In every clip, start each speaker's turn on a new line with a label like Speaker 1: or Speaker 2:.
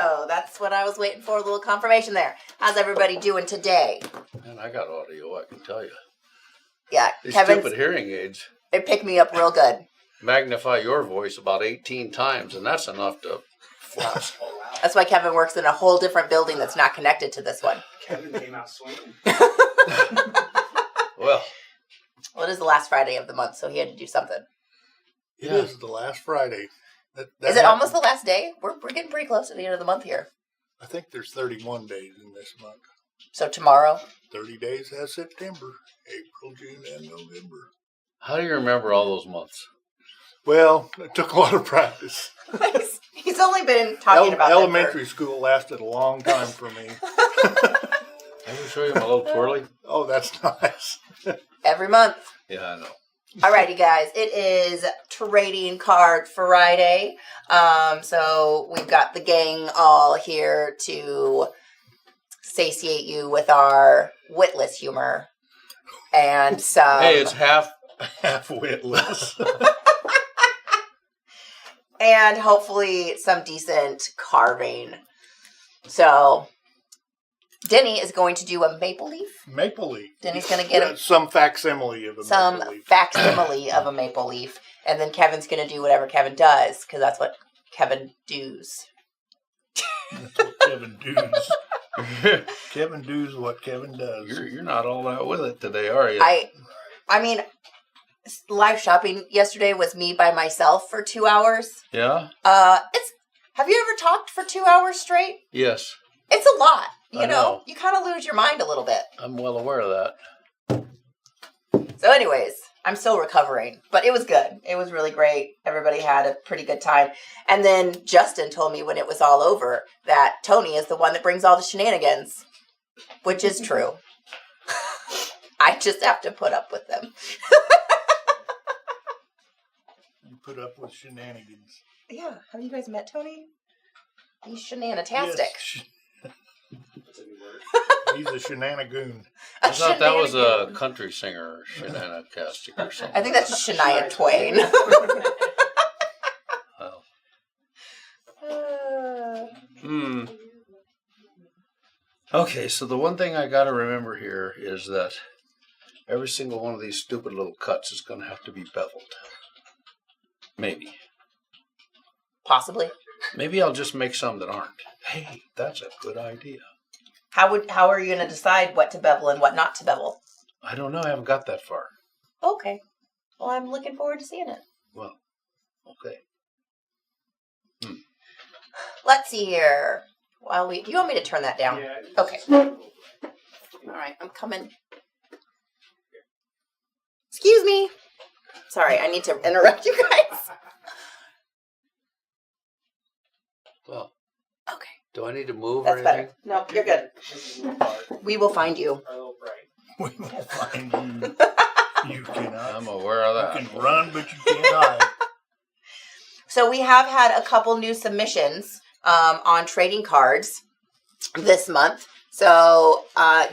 Speaker 1: So that's what I was waiting for, a little confirmation there. How's everybody doing today?
Speaker 2: Man, I got audio, I can tell you.
Speaker 1: Yeah,
Speaker 2: These
Speaker 1: Kevin's,
Speaker 2: stupid hearing aids
Speaker 1: it picked me up real good.
Speaker 2: magnify your voice about 18 times, and that's enough to floss.
Speaker 1: That's why Kevin works in a whole different building that's not connected to this one.
Speaker 3: Kevin came out swinging.
Speaker 2: Well,
Speaker 1: Well, it is the last Friday of the month, so he had to do something.
Speaker 4: It is the last Friday. That
Speaker 1: Is it almost the last day? We're getting pretty close to the end of the month here.
Speaker 4: I think there's 31 days in this month.
Speaker 1: So tomorrow?
Speaker 4: 30 days has September, April, June, and November.
Speaker 2: how do you remember all those months?
Speaker 4: Well, it took a lot of practice.
Speaker 1: He's only been talking about
Speaker 4: elementary school lasted a long time for me.
Speaker 2: Let me show you my little twirly.
Speaker 4: Oh, that's nice.
Speaker 1: every month.
Speaker 2: Yeah, I know.
Speaker 1: Alrighty, guys. It is Trading Card Friday. So we've got the gang all here to satiate you with our witless humor and some.
Speaker 2: Hey, it's half
Speaker 4: witless.
Speaker 1: And hopefully some decent carving. So Denny is going to do a maple leaf.
Speaker 4: Maple leaf.
Speaker 1: Denny's going to get
Speaker 4: some facsimile of a maple leaf.
Speaker 1: facsimile of a maple leaf. And then Kevin's going to do whatever Kevin does, because that's what Kevin does.
Speaker 4: That's what Kevin does. Kevin does what Kevin does.
Speaker 2: You're not all that with it today, are you?
Speaker 1: I mean, live shopping yesterday was me by myself for 2 hours.
Speaker 2: Yeah?
Speaker 1: Have you ever talked for 2 hours straight?
Speaker 2: Yes.
Speaker 1: It's a lot.
Speaker 2: I know.
Speaker 1: You kind of lose your mind a little bit.
Speaker 2: I'm well aware of that.
Speaker 1: So anyways, I'm still recovering, but it was good. It was really great. Everybody had a pretty good time. And then Justin told me when it was all over that Tony is the one that brings all the shenanigans, which is true. I just have to put up with them.
Speaker 4: You put up with shenanigans.
Speaker 1: Yeah. Have you guys met Tony? He's shenanatastic.
Speaker 4: Yes. He's a shenanigoon.
Speaker 2: I thought that was a country singer, Shenanigans or something.
Speaker 1: I think that's Shania Twain.
Speaker 2: Well. Okay, so the one thing I got to remember here is that every single one of these stupid little cuts is going to have to be beveled. Maybe.
Speaker 1: Possibly.
Speaker 2: Maybe I'll just make some that aren't. Hey, that's a good idea.
Speaker 1: How are you going to decide what to bevel and what not to bevel?
Speaker 2: I don't know. I haven't got that far.
Speaker 1: Okay. Well, I'm looking forward to seeing it.
Speaker 2: Well, okay.
Speaker 1: Let's see here. Do you want me to turn that down?
Speaker 3: Yeah.
Speaker 1: Okay. All right, I'm coming. Excuse me. Sorry, I need to interrupt you guys.
Speaker 2: Well,
Speaker 1: Okay.
Speaker 2: do I need to move
Speaker 1: That's
Speaker 2: or
Speaker 1: better.
Speaker 2: anything?
Speaker 1: No, you're good. We will find you.
Speaker 3: Our little bright.
Speaker 4: We will find you. You cannot.
Speaker 2: I'm aware of that.
Speaker 4: You can run, but you can't hide.
Speaker 1: So we have had a couple new submissions on trading cards this month. So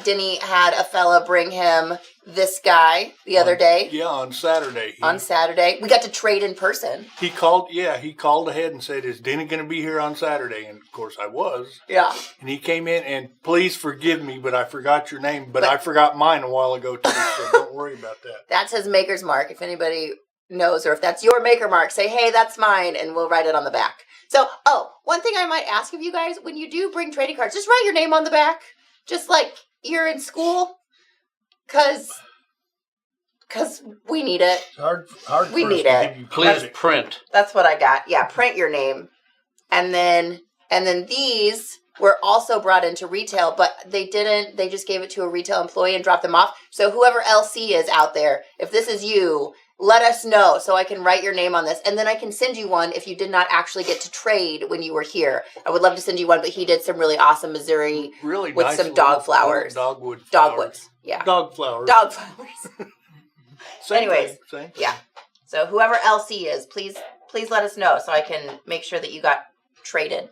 Speaker 1: Denny had a fella bring him this guy the other day.
Speaker 4: Yeah, on Saturday.
Speaker 1: On Saturday. We got to trade in person.
Speaker 4: He called ahead and said, "Is Denny going to be here on Saturday?" And of course I was.
Speaker 1: Yeah.
Speaker 4: And he came in and, "Please forgive me, but I forgot your name. But I forgot mine a while ago too, so don't worry about that."
Speaker 1: That's his maker's mark. If anybody knows, or if that's your maker mark, say, "Hey, that's mine," and we'll write it on the back. So, one thing I might ask of you guys, when you do bring trading cards, just write your name on the back. Just like you're in school. Because we need it.
Speaker 4: It's hard
Speaker 1: We
Speaker 4: for us
Speaker 1: need
Speaker 4: to
Speaker 1: it.
Speaker 4: give you
Speaker 2: Please
Speaker 4: credit.
Speaker 2: print.
Speaker 1: That's what I got. Yeah, print your name. And then these were also brought into retail, but they just gave it to a retail employee and dropped them off. So whoever LC is out there, if this is you, let us know so I can write your name on this. And then I can send you one if you did not actually get to trade when you were here. I would love to send you one, but he did some really awesome Missouri
Speaker 4: Really
Speaker 1: with
Speaker 4: nice
Speaker 1: some
Speaker 4: little
Speaker 1: dog flowers.
Speaker 4: Dogwood flowers.
Speaker 1: Dogwoods. Yeah.
Speaker 4: Dog flowers.
Speaker 1: Dog flowers.
Speaker 4: Same
Speaker 1: Anyways,
Speaker 4: thing, same.
Speaker 1: Yeah. So whoever LC is, please let us know so I can make sure that you got traded.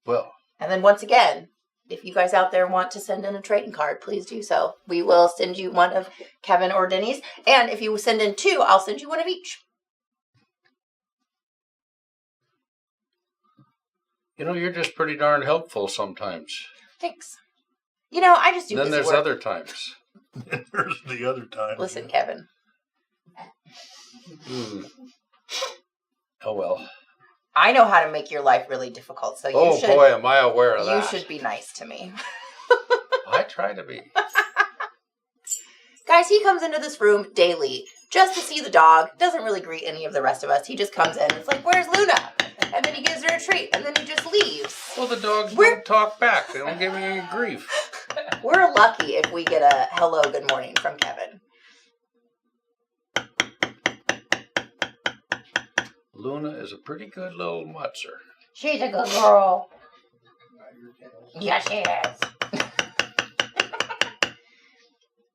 Speaker 2: Well,
Speaker 1: And then once again, if you guys out there want to send in a trading card, please do so. We will send you one of Kevin or Denny's. And if you send in two, I'll send you one of each.
Speaker 2: You know, you're just pretty darn helpful sometimes.
Speaker 1: Thanks. You know, I just do
Speaker 2: Then
Speaker 1: busy
Speaker 2: there's
Speaker 1: work.
Speaker 2: other times.
Speaker 4: There's the other time.
Speaker 1: Listen, Kevin.
Speaker 2: Oh, well.
Speaker 1: I know how to make your life really difficult, so
Speaker 2: Oh, boy, am I aware of that.
Speaker 1: You should be nice to me.
Speaker 2: I try to be.
Speaker 1: Guys, he comes into this room daily just to see the dog. Doesn't really greet any of the rest of us. He just comes in and it's like, where's Luna? And then he gives her a treat, and then he just leaves.
Speaker 2: Well, the dogs don't talk back. They don't give me any grief.
Speaker 1: We're lucky if we get a hello, good morning from Kevin.
Speaker 2: Luna is a pretty good little mutzer.
Speaker 1: She's a good girl. Yeah, she is.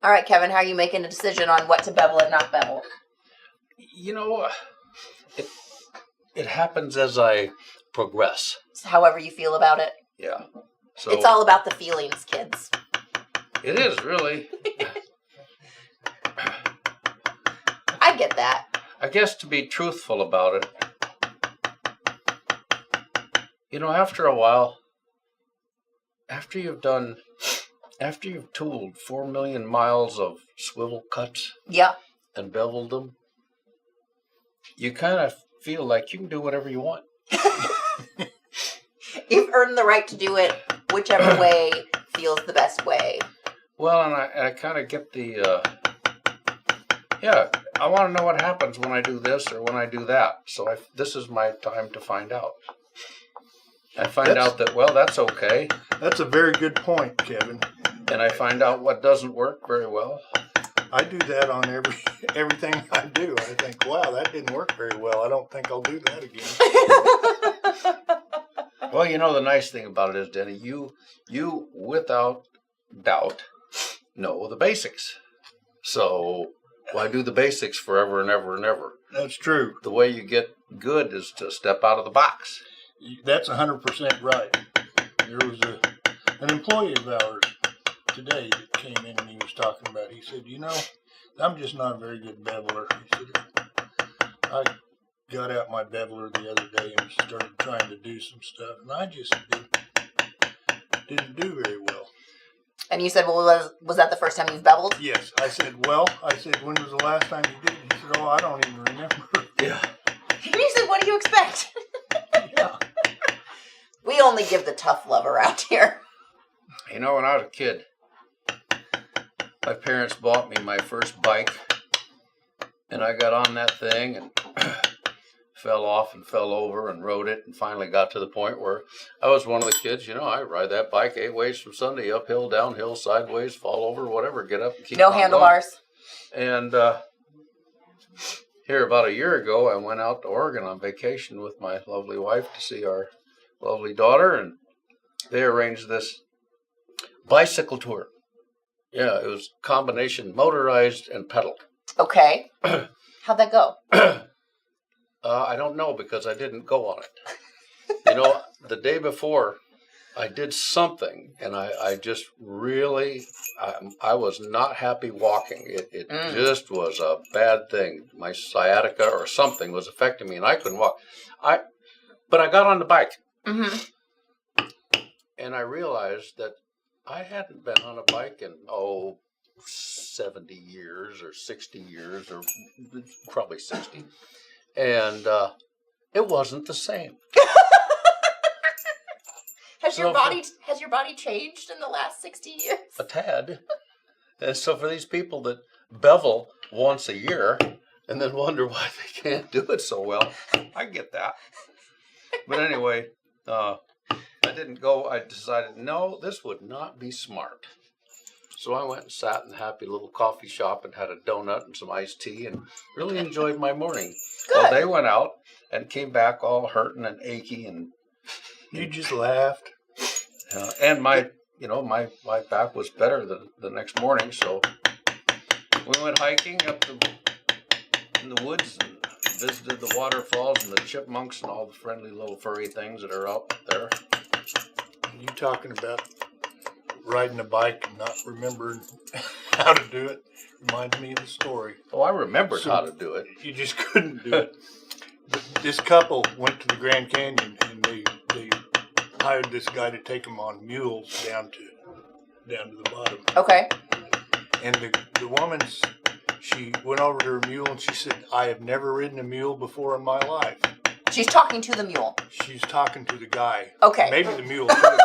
Speaker 1: All right, Kevin, how are you making a decision on what to bevel and not bevel?
Speaker 2: You know, it happens as I progress.
Speaker 1: So however you feel about it.
Speaker 2: Yeah. So
Speaker 1: It's all about the feelings, kids.
Speaker 2: It is, really.
Speaker 1: I get that.
Speaker 2: I guess to be truthful about it, you know, after a while, after you've tooled 4 million miles of swivel cuts
Speaker 1: Yeah.
Speaker 2: and beveled them, you kind of feel like you can do whatever you want.
Speaker 1: You've earned the right to do it whichever way feels the best way.
Speaker 2: Well, and I kind of get the, I want to know what happens when I do this or when I do that. So this is my time to find out. I find out that, well, that's okay.
Speaker 4: That's a very good point, Kevin.
Speaker 2: And I find out what doesn't work very well.
Speaker 4: I do that on everything I do. I think, wow, that didn't work very well. I don't think I'll do that again.
Speaker 2: Well, you know, the nice thing about it is, Denny, you without doubt know the basics. So why do the basics forever and ever and ever?
Speaker 4: That's true.
Speaker 2: The way you get good is to step out of the box.
Speaker 4: That's 100% right. There was an employee of ours today that came in and he was talking about, he said, you know, I'm just not a very good beveler. He said, I got out my beveler the other day and started trying to do some stuff, and I just didn't do very well.
Speaker 1: And you said, well, was that the first time you've beveled?
Speaker 4: Yes. I said, when was the last time you did it? He said, oh, I don't even remember.
Speaker 2: Yeah.
Speaker 1: And you said, what do you expect?
Speaker 4: Yeah.
Speaker 1: We only give the tough love around here.
Speaker 2: You know, when I was a kid, my parents bought me my first bike, and I got on that thing and fell off and fell over and rode it, and finally got to the point where I was one of the kids, you know, I ride that bike 8 ways from Sunday, uphill, downhill, sideways, fall over, whatever, get up and keep
Speaker 1: No
Speaker 2: on
Speaker 1: handlebars.
Speaker 2: going. And here about a year ago, I went out to Oregon on vacation with my lovely wife to see our lovely daughter, and they arranged this bicycle tour. Yeah, it was combination motorized and pedal.
Speaker 1: Okay. How'd that go?
Speaker 2: I don't know because I didn't go on it. You know, the day before, I did something, and I just really, I was not happy walking. It just was a bad thing. My sciatica or something was affecting me, and I couldn't walk. But I got on the bike, and I realized that I hadn't been on a bike in, 70 years or 60 years, or probably 60. And it wasn't the same.
Speaker 1: Has your body changed in the last 60 years?
Speaker 2: A tad. And so for these people that bevel once a year and then wonder why they can't do it so well, I get that. But anyway, I didn't go. I decided, no, this would not be smart. So I went and sat in a happy little coffee shop and had a donut and some iced tea and really enjoyed my morning.
Speaker 1: Good.
Speaker 2: Well, they went out and came back all hurting and achy, and
Speaker 4: You just laughed.
Speaker 2: and my back was better the next morning. So we went hiking up in the woods and visited the waterfalls and the chipmunks and all the friendly little furry things that are out there.
Speaker 4: You talking about riding a bike and not remembering how to do it reminds me of the story.
Speaker 2: Oh, I remembered how to do it.
Speaker 4: You just couldn't do it. But this couple went to the Grand Canyon and they hired this guy to take them on mules down to the bottom.
Speaker 1: Okay.
Speaker 4: And the woman, she went over to her mule and she said, "I have never ridden a mule before in my life."
Speaker 1: She's talking to the mule.
Speaker 4: She's talking to the guy.
Speaker 1: Okay.
Speaker 4: Maybe the mule too.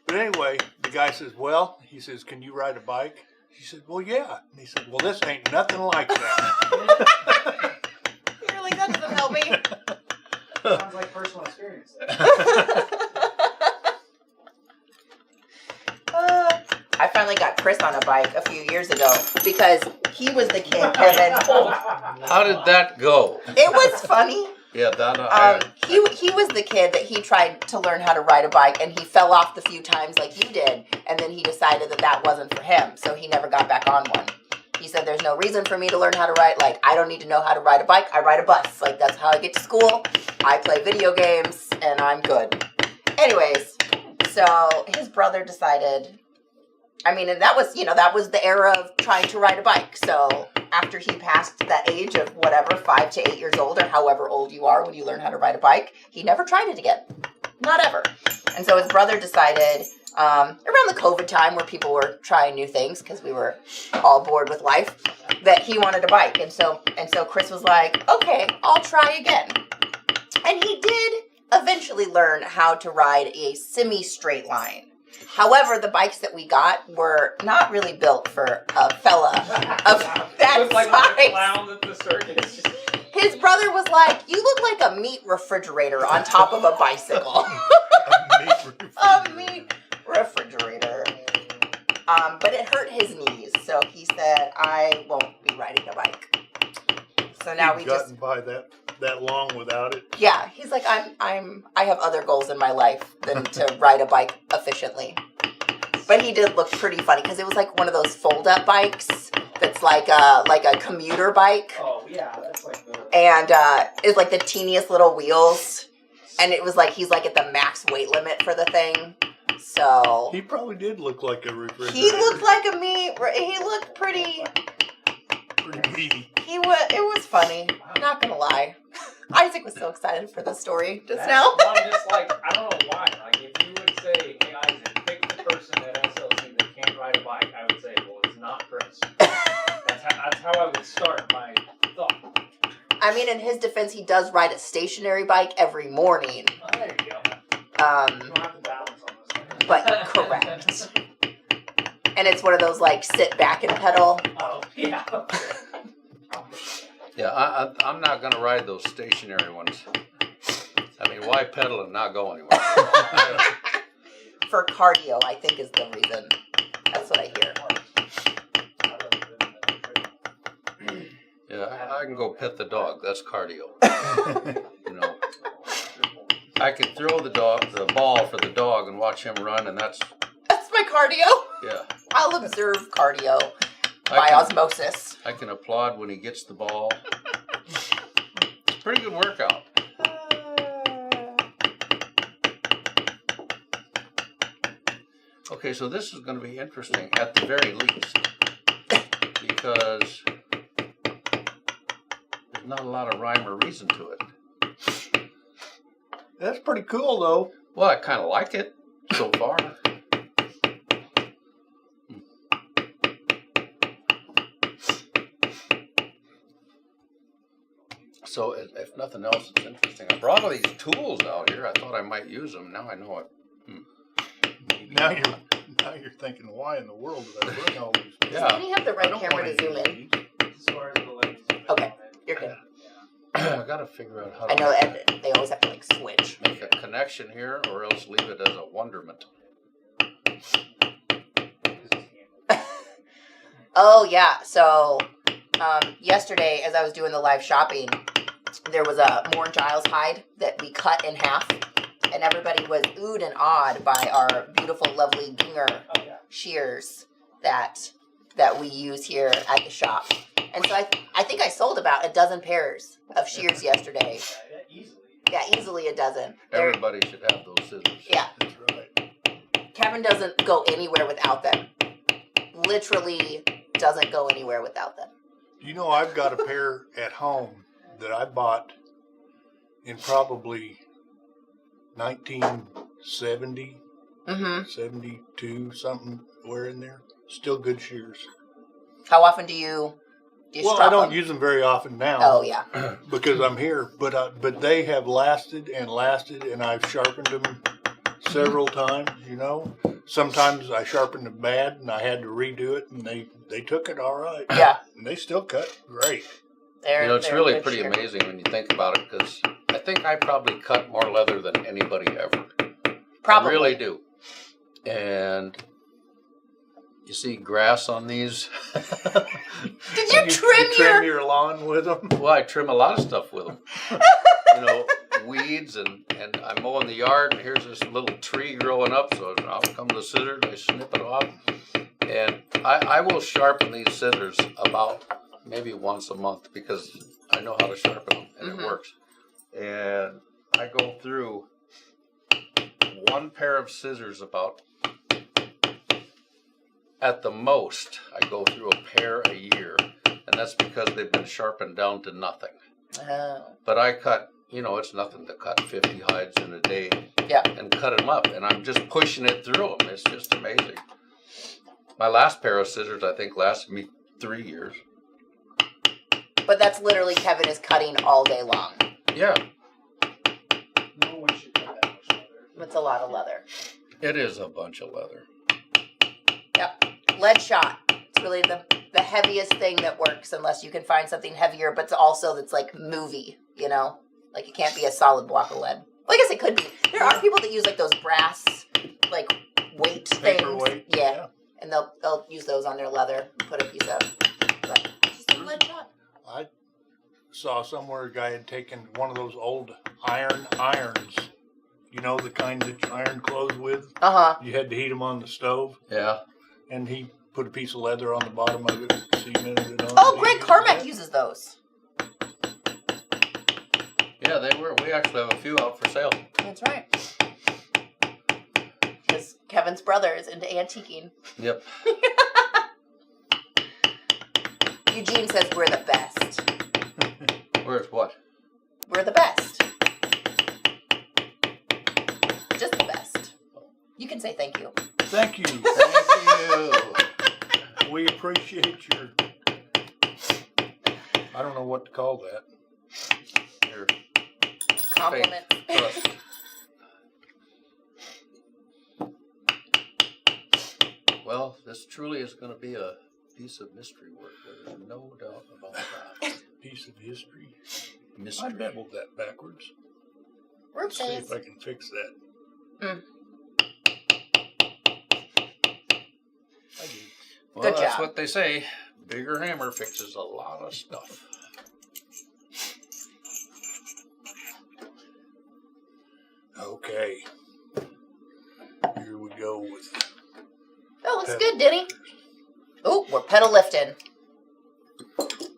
Speaker 4: But anyway, the guy says, "Well," he says, "can you ride a bike?" She said, "Well, yeah." And he said, "Well, this ain't nothing like that."
Speaker 1: You're like, that doesn't help me.
Speaker 3: Sounds like personal experience.
Speaker 1: I finally got Chris on a bike a few years ago because he was the kid, Kevin.
Speaker 2: How did that go?
Speaker 1: It was funny.
Speaker 2: Yeah, that.
Speaker 1: He was the kid that he tried to learn how to ride a bike and he fell off the few times like you did, and then he decided that wasn't for him, so he never got back on one. He said, "There's no reason for me to learn how to ride. Like, I don't need to know how to ride a bike. I ride a bus. Like, that's how I get to school. I play video games, and I'm good." Anyways, so his brother decided. I mean, and that was the era of trying to ride a bike. So after he passed that age of whatever, 5 to 8 years old, or however old you are when you learn how to ride a bike, he never tried it again. Not ever. And so his brother decided, around the COVID time where people were trying new things because we were all bored with life, that he wanted a bike. And so Chris was like, "Okay, I'll try again." And he did eventually learn how to ride a semi-straight line. However, the bikes that we got were not really built for a fella of that
Speaker 3: Looked like
Speaker 1: size.
Speaker 3: a clown at the circus.
Speaker 1: His brother was like, "You look like a meat refrigerator on top of a bicycle." A meat refrigerator. But it hurt his knees, so he said, "I won't be riding a bike." So now we just
Speaker 4: gotten by that long without it.
Speaker 1: Yeah, he's like, I have other goals in my life than to ride a bike efficiently. But he did look pretty funny because it was like one of those fold-up bikes that's like a commuter bike.
Speaker 3: Oh yeah, that's like the.
Speaker 1: And it's like the teeniest little wheels, and it was like he's like at the max weight limit for the thing. So
Speaker 4: He probably did look like a refrigerator.
Speaker 1: he looked like a meat. He looked pretty.
Speaker 4: pretty meaty.
Speaker 1: It was funny. Not gonna lie. Isaac was so excited for the story just
Speaker 3: That's
Speaker 1: now.
Speaker 3: why I'm just like, I don't know why. Like, if you would say, "Hey, Isaac, pick the person at SLC that can't ride a bike," I would say, "Well, it's not Chris." That's how I would start my thought.
Speaker 1: I mean, in his defense, he does ride a stationary bike every morning.
Speaker 3: Oh, there you go. You don't have to balance on this thing.
Speaker 1: But correct. And it's one of those like sit back and pedal.
Speaker 3: Oh, yeah.
Speaker 2: Yeah, I'm not going to ride those stationary ones. I mean, why pedal and not go anywhere?
Speaker 1: For cardio, I think is the reason. That's what I hear.
Speaker 2: Yeah, I can go pet the dog. That's cardio. You know, I can throw the ball for the dog and watch him run, and that's
Speaker 1: my cardio.
Speaker 2: Yeah.
Speaker 1: I'll observe cardio by osmosis.
Speaker 2: I can applaud when he gets the ball. It's a pretty good workout. Okay, so this is going to be interesting at the very least, because there's not a lot of rhyme or reason to it.
Speaker 4: That's pretty cool, though.
Speaker 2: Well, I kind of like it so far. So, if nothing else, it's interesting. I brought all these tools out here. I thought I might use them. Now I know it.
Speaker 4: Now you're thinking, why in the world did I bring all these?
Speaker 2: Yeah.
Speaker 1: Can you have the right camera to zoom in? Okay, you're good.
Speaker 2: I got to figure out how
Speaker 1: I
Speaker 2: to
Speaker 1: know they always have to like switch.
Speaker 2: make a connection here, or else leave it as a wonderment.
Speaker 1: Oh yeah, so yesterday as I was doing the live shopping, there was a Moore Giles hide that we cut in half, and everybody was oohed and awed by our beautiful, lovely Ginger shears that we use here at the shop. And so I think I sold about a dozen pairs of shears yesterday. Yeah, easily a dozen.
Speaker 2: Everybody should have those scissors.
Speaker 1: Yeah.
Speaker 4: That's right.
Speaker 1: Kevin doesn't go anywhere without them. Literally doesn't go anywhere without them.
Speaker 4: You know, I've got a pair at home that I bought in probably 1970,
Speaker 1: Mm-hmm.
Speaker 4: 72, something, where in there. Still good shears.
Speaker 1: How often do you
Speaker 4: Well,
Speaker 1: strop
Speaker 4: I don't
Speaker 1: them?
Speaker 4: use them very often now.
Speaker 1: Oh, yeah.
Speaker 4: Because I'm here, but they have lasted, and I've sharpened them several times. Sometimes I sharpened them bad, and I had to redo it, and they took it all right.
Speaker 1: Yeah.
Speaker 4: And they still cut great.
Speaker 2: It's really pretty amazing when you think about it, because I think I probably cut more leather than anybody ever.
Speaker 1: Probably.
Speaker 2: I really do. And you see grass on these.
Speaker 1: Did you trim
Speaker 4: your lawn with them?
Speaker 2: Well, I trim a lot of stuff with them. Weeds, and I'm mowing the yard, and here's this little tree growing up, so I'll come the scissors, I snip it off. And I will sharpen these scissors about maybe once a month, because I know how to sharpen them, and it works. And I go through one pair of scissors about, at the most, I go through a pair a year, and that's because they've been sharpened down to nothing. But I cut, it's nothing to cut 50 hides in a day and cut them up, and I'm just pushing it through them. It's just amazing. My last pair of scissors, I think, lasted me 3 years.
Speaker 1: But that's literally Kevin is cutting all day long.
Speaker 2: Yeah.
Speaker 3: No one should cut that much leather.
Speaker 1: It's a lot of leather.
Speaker 2: It is a bunch of leather.
Speaker 1: Yep. Lead shot. It's really the heaviest thing that works, unless you can find something heavier, but it's also that's like movie, Like it can't be a solid block of lead. Well, I guess it could be. There are people that use like those brass, like weight things.
Speaker 4: Paperweight.
Speaker 1: Yeah. And they'll use those on their leather and put a piece of. But just a lead shot.
Speaker 4: I saw somewhere a guy had taken one of those old irons. The kind that you iron clothes with. You had to heat them on the stove.
Speaker 2: Yeah.
Speaker 4: And he put a piece of leather on the bottom of it, cemented it on.
Speaker 1: Oh, Greg Carmack uses those.
Speaker 2: Yeah, we actually have a few out for sale.
Speaker 1: That's right. Because Kevin's brother is into antiquing.
Speaker 2: Yep.
Speaker 1: Eugene says we're the best.
Speaker 2: Where's what?
Speaker 1: We're the best. Just the best. You can say thank you.
Speaker 4: Thank you.
Speaker 2: Thank you.
Speaker 4: We appreciate your. I don't know what to call that.
Speaker 2: Your
Speaker 1: Compliment.
Speaker 2: faith, trust. Well, this truly is going to be a piece of mystery work. There's no doubt about that.
Speaker 4: Piece of history.
Speaker 2: Mystery.
Speaker 4: I beveled that backwards.
Speaker 1: Let's
Speaker 4: See if I can fix that. I did.
Speaker 2: Well,
Speaker 1: Good
Speaker 2: that's
Speaker 1: job.
Speaker 2: what they say. Bigger hammer fixes a lot of stuff.
Speaker 4: Okay. Here we go with.
Speaker 1: Oh, looks good, Denny. Oh, we're pedal lifting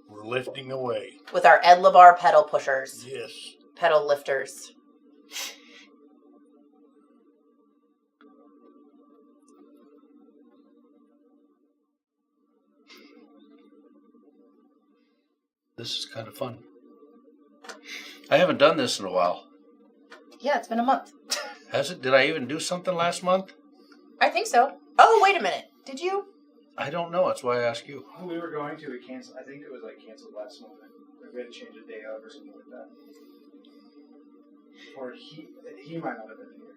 Speaker 4: We're lifting away.
Speaker 1: with our Ed LeBar pedal pushers,
Speaker 4: Yes.
Speaker 1: pedal lifters.
Speaker 2: This is kind of fun. I haven't done this in a while.
Speaker 1: Yeah, it's been a month.
Speaker 2: Has it? Did I even do something last month?
Speaker 1: I think so. Oh, wait a minute. Did you?
Speaker 2: I don't know. That's why I asked you.
Speaker 3: We were going to, it canceled. I think it was canceled last month. We had to change a day of or something like that. Or he might not have been here.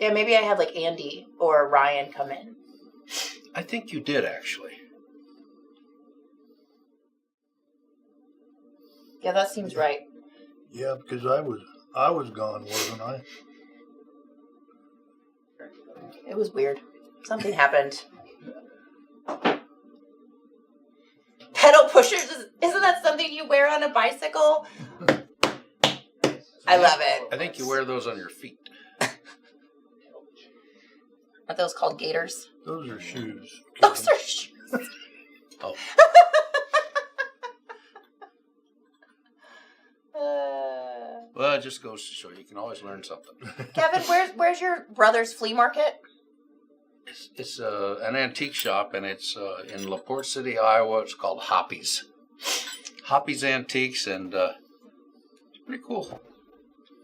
Speaker 1: Yeah, maybe I had Andy or Ryan come in.
Speaker 2: I think you did, actually.
Speaker 1: Yeah, that seems right.
Speaker 4: Yeah, because I was gone, wasn't I?
Speaker 1: It was weird. Something happened. Pedal pushers, isn't that something you wear on a bicycle? I love it.
Speaker 2: I think you wear those on your feet.
Speaker 1: Are those called gaiters?
Speaker 4: Those are shoes.
Speaker 1: Those are shoes.
Speaker 2: Oh. Well, it just goes to show you can always learn something.
Speaker 1: Kevin, where's your brother's flea market?
Speaker 2: It's an antique shop, and it's in LaPorte City, Iowa. It's called Hoppy's. Hoppy's Antiques, and it's pretty cool.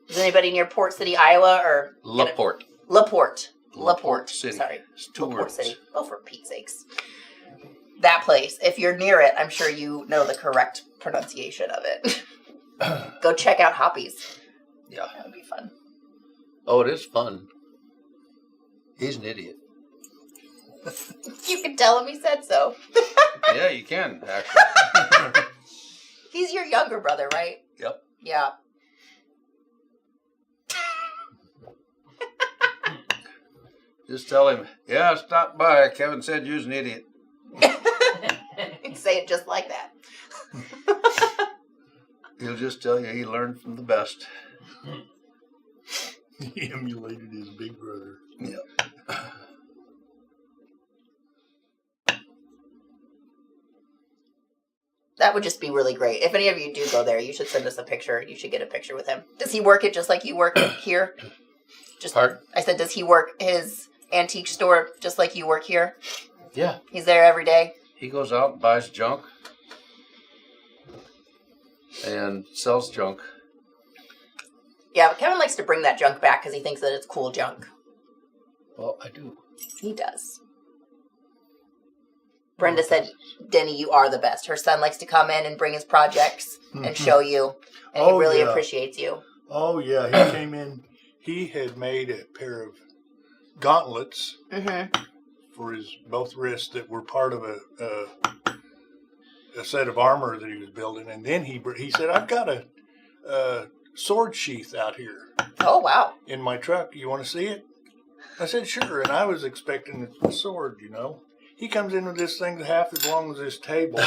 Speaker 1: Is anybody near Port City, Iowa, or
Speaker 2: LaPorte.
Speaker 1: LaPorte
Speaker 2: City.
Speaker 1: Sorry,
Speaker 2: It's 2
Speaker 1: LaPorte
Speaker 2: words.
Speaker 1: City. Oh, for Pete's sakes! That place. If you're near it, I'm sure you know the correct pronunciation of it. Go check out Hoppy's.
Speaker 2: Yeah.
Speaker 1: That would be fun.
Speaker 2: Oh, it is fun. He's an idiot.
Speaker 1: You can tell him he said so.
Speaker 2: Yeah, you can, actually.
Speaker 1: He's your younger brother, right?
Speaker 2: Yep.
Speaker 1: Yeah.
Speaker 2: Just tell him, yeah, stop by. Kevin said you're an idiot.
Speaker 1: Say it just like that.
Speaker 2: He'll just tell you he learned from the best.
Speaker 4: He emulated his big brother.
Speaker 2: Yep.
Speaker 1: That would just be really great. If any of you do go there, you should send us a picture. You should get a picture with him. Does he work it just like you work here? Just
Speaker 2: Pardon?
Speaker 1: I said, does he work his antique store just like you work here?
Speaker 2: Yeah.
Speaker 1: He's there every day?
Speaker 2: He goes out and buys junk and sells junk.
Speaker 1: Yeah, but Kevin likes to bring that junk back because he thinks that it's cool junk.
Speaker 2: Well, I do.
Speaker 1: He does. Brenda said, Denny, you are the best. Her son likes to come in and bring his projects and show you. And he
Speaker 4: Oh,
Speaker 1: really
Speaker 4: yeah.
Speaker 1: appreciates you.
Speaker 4: Oh, yeah. He came in. He had made a pair of gauntlets
Speaker 1: Mm-hmm.
Speaker 4: for his both wrists that were part of a set of armor that he was building. And then he said, I've got a sword sheath out here
Speaker 1: Oh, wow.
Speaker 4: in my truck. You want to see it? I said, sure. And I was expecting a sword, you know. He comes in with this thing half as long as this table.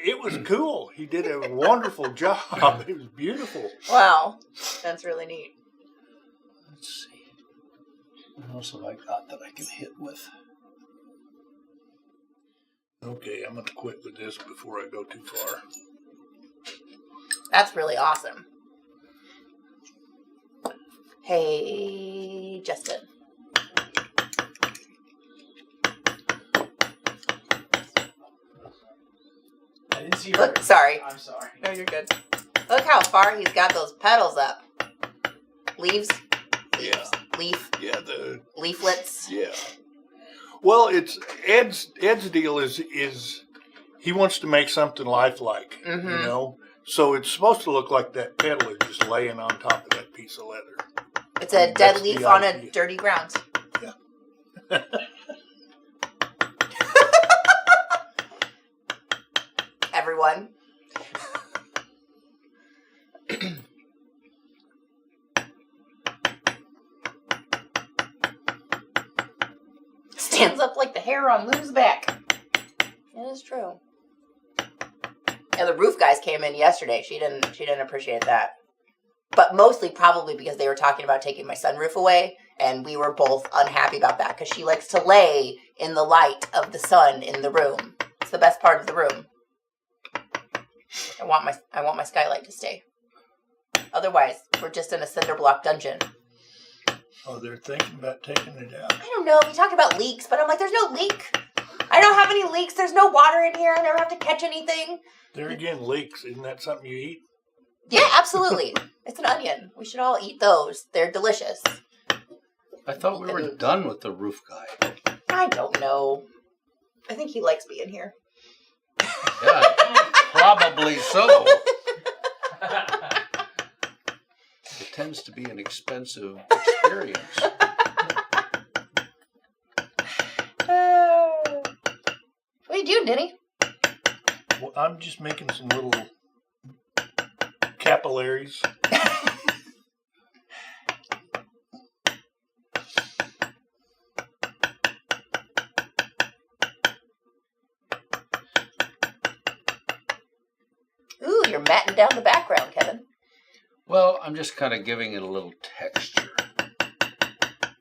Speaker 4: It was cool. He did a wonderful job. It was beautiful.
Speaker 1: Wow. That's really neat.
Speaker 2: Let's see. What else have I got that I can hit with?
Speaker 4: Okay, I'm going to quit with this before I go too far.
Speaker 1: That's really awesome. Hey, Justin.
Speaker 3: I didn't see her.
Speaker 1: Look, sorry.
Speaker 3: I'm sorry.
Speaker 1: No, you're good. Look how far he's got those petals up. Leaves.
Speaker 4: Yeah.
Speaker 1: Leaf.
Speaker 4: Yeah,
Speaker 1: Leaflets.
Speaker 4: yeah. Well, it's Ed's deal is he wants to make something lifelike, you
Speaker 1: Mhm.
Speaker 4: know. So it's supposed to look like that petal is just laying on top of that piece of leather.
Speaker 1: It's a
Speaker 4: That's
Speaker 1: dead
Speaker 4: the
Speaker 1: leaf on a
Speaker 4: idea.
Speaker 1: dirty ground.
Speaker 4: Yeah.
Speaker 1: Everyone. Stands up like the hair on Lou's back. It is true. Yeah, the roof guys came in yesterday. She didn't appreciate that. But mostly probably because they were talking about taking my sunroof away, and we were both unhappy about that because she likes to lay in the light of the sun in the room. It's the best part of the room. I want my skylight to stay. Otherwise, we're just in a cinder block dungeon.
Speaker 4: Oh, they're thinking about taking it out.
Speaker 1: I don't know. We talked about leaks, but I'm like, there's no leak. I don't have any leaks. There's no water in here. I never have to catch anything.
Speaker 4: There again, leeks. Isn't that something you eat?
Speaker 1: Yeah, absolutely. It's an onion. We should all eat those. They're delicious.
Speaker 2: I thought we were done with the roof guy.
Speaker 1: I don't know. I think he likes being here.
Speaker 2: Yeah, probably so. It tends to be an expensive experience.
Speaker 1: What are you doing, Denny?
Speaker 4: Well, I'm just making some little capillaries.
Speaker 1: Ooh, you're matting down the background, Kevin.
Speaker 2: Well, I'm just kind of giving it a little texture.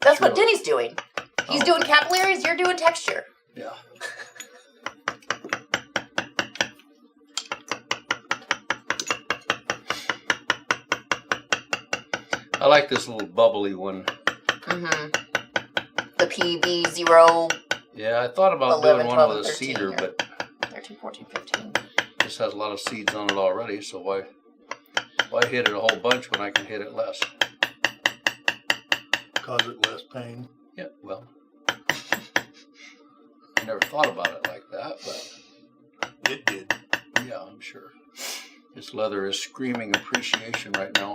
Speaker 1: That's what
Speaker 2: Sure.
Speaker 1: Denny's doing. He's
Speaker 2: Oh.
Speaker 1: doing capillaries, you're doing texture.
Speaker 2: Yeah. I like this little bubbly one.
Speaker 1: Mm-hmm. The PB0,
Speaker 2: Yeah, I thought about
Speaker 1: 11,
Speaker 2: doing
Speaker 1: 12,
Speaker 2: one with a
Speaker 1: 13
Speaker 2: cedar,
Speaker 1: here.
Speaker 2: but
Speaker 1: 13, 14, 15.
Speaker 2: this has a lot of seeds on it already, so why Why hit it a whole bunch when I can hit it less?
Speaker 4: Cause it less pain.
Speaker 2: Yeah, well, I never thought about it like that, but
Speaker 4: It did.
Speaker 2: yeah, I'm sure. This leather is screaming appreciation right now.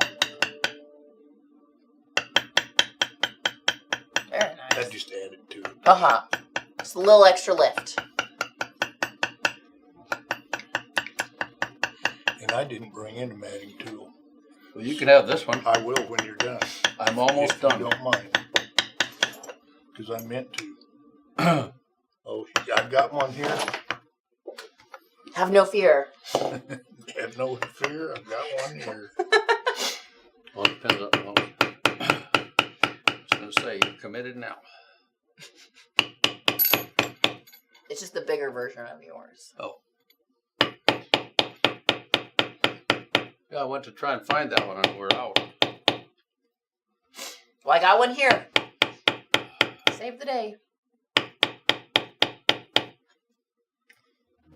Speaker 1: Very nice.
Speaker 4: That just added to it.
Speaker 1: Uh-huh. Just a little extra lift.
Speaker 4: And I didn't bring in a matting tool.
Speaker 2: Well, you can have this one.
Speaker 4: I will when you're done.
Speaker 2: I'm almost
Speaker 4: If
Speaker 2: done.
Speaker 4: you don't mind. Because I meant to. Oh, I've got one here.
Speaker 1: Have no fear.
Speaker 4: Have no fear. I've got one here.
Speaker 2: Well, it depends on. Well, I was going to say, you're committed now.
Speaker 1: It's just the bigger version of yours.
Speaker 2: Oh. Yeah, I went to try and find that one and we're out.
Speaker 1: Well, I got one here. Save the day.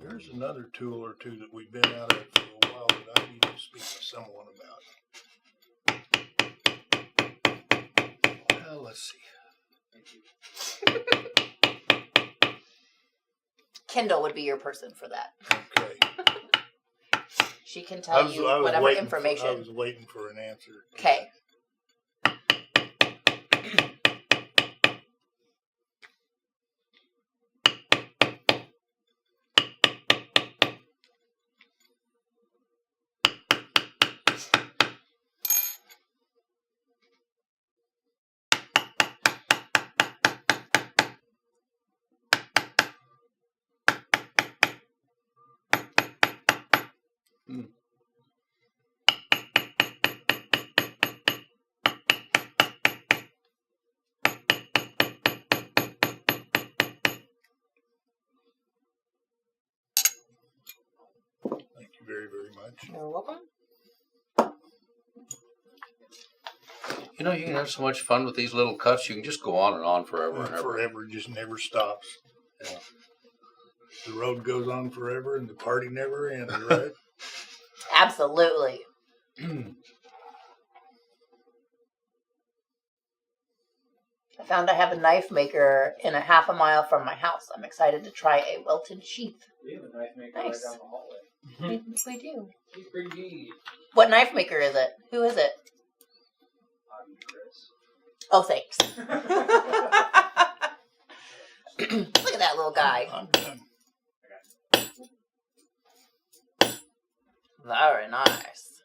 Speaker 4: There's another tool or two that we've been out of for a while that I need to speak to someone about.
Speaker 2: Well, let's see.
Speaker 1: Kindle would be your person for that.
Speaker 4: Okay.
Speaker 1: She can tell you whatever
Speaker 4: I
Speaker 1: information.
Speaker 4: was waiting for an answer.
Speaker 1: Okay.
Speaker 4: Thank you very, very much.
Speaker 1: You're welcome.
Speaker 2: You know, you can have so much fun with these little cuts. You can just go on and on forever and ever.
Speaker 4: Forever just never stops.
Speaker 2: Yeah.
Speaker 4: The road goes on forever and the party never ends, right?
Speaker 1: Absolutely. I found I have a knife maker in a half a mile from my house. I'm excited to try a welted sheath.
Speaker 3: We have a knife maker
Speaker 1: Nice.
Speaker 3: right down the hallway.
Speaker 1: We do.
Speaker 3: She's pretty neat.
Speaker 1: What knife maker is it? Who is it?
Speaker 3: I'm Chris.
Speaker 1: Oh, thanks. Look at that little guy.
Speaker 4: I'm done.
Speaker 1: Very nice.